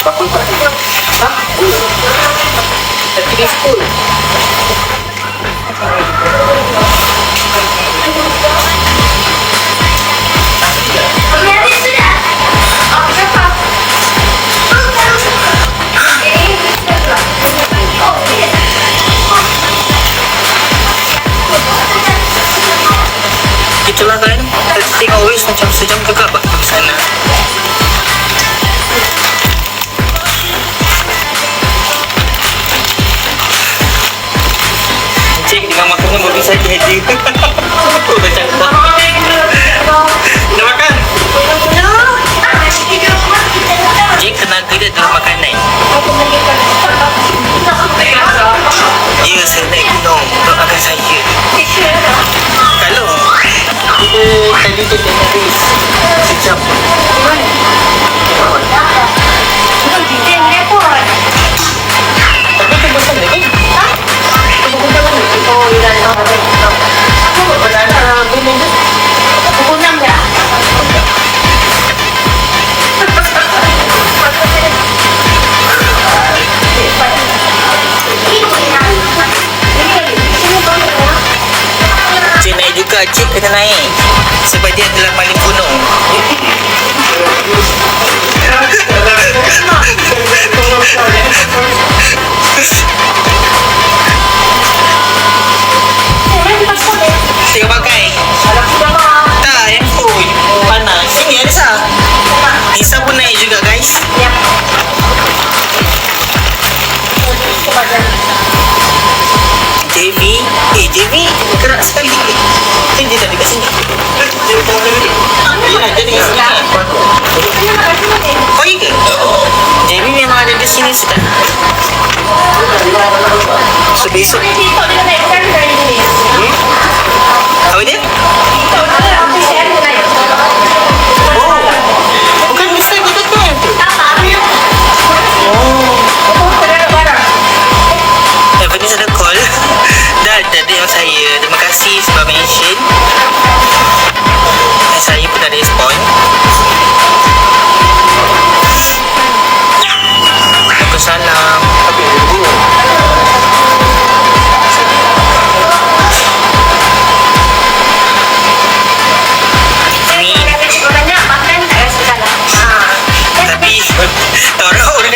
Tapi di school. Itulah kan, tengok always macam sejam juga pak di sana. Cik dengan makanan baru saja je. Oh macam tu. Nak makan? Cik tenaga dia dalam makanan. Dia senang minum untuk makan saya. Kalau dia tadi dia nyaris sejam. Tapi tu bosan lagi. Oh, iya. Aku benar-benar ini pukul 6 ya. Cik naik juga, cik kena naik sebab dia adalah maling gunung. Tengok pakai. Tak, handphone panas. Sini Anissa. Anissa pun naik juga guys. JV, JV gerak sekali. Dia tak dekat sini. Ya, dia dekat sini. Oh, iya ke? JV memang ada di sini sudah. So, besok. Apa dia? Oh, bukan bisa kita kan? Oh. Evanis ada call. Dah yang saya. Terima kasih sebab mention. Dan saya pun dah respon. Waalaikumsalam.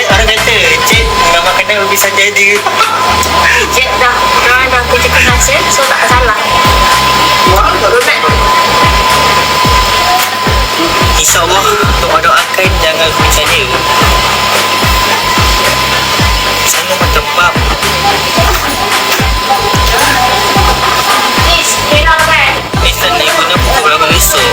Orang kata cik dengan makanan lebih saja dia. Cik dah kerja keras ya, so tak salah. InsyaAllah untuk doakan jangan bercanda. Saya macam bab. Biasa naik guna pukul berapa besok.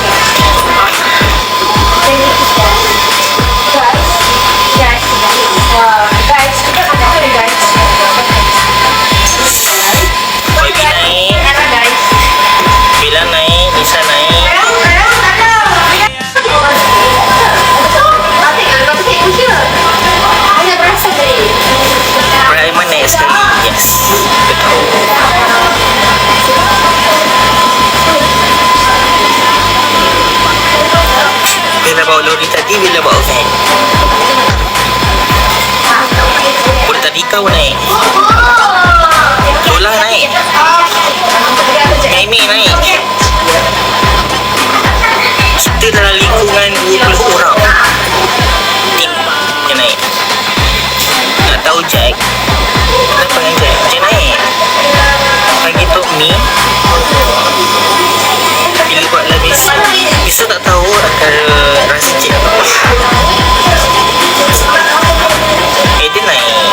Bila naik, Nisa naik. Berapa mana sekali? Yes, betul. Bila bawa lori tadi, bila bawa van. Boleh tadi kau naik. Lola naik. Amy naik. Kita dalam lingkungan 20 orang. Tim dia naik. Nak tahu Jack? Kita panggil Jack. Dia naik. Pagi Tok Mi. Bila buat lah besok tak tahu antara rasa Jack. Dia naik.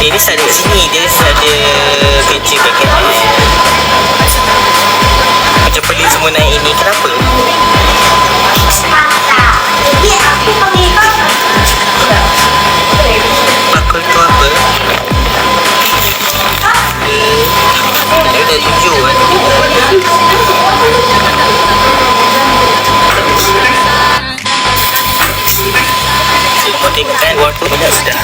Dia ni ada kat sini. Dia ada kerja paket dia. Macam pelik semua naik ini. Kenapa? Bakul tu apa? Dia dah tunjuk kan. Kau tengok kan waktu banyak sudah.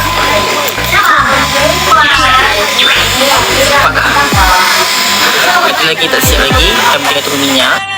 Ada lagi tak siap lagi. Kami tengah tunggu minyak.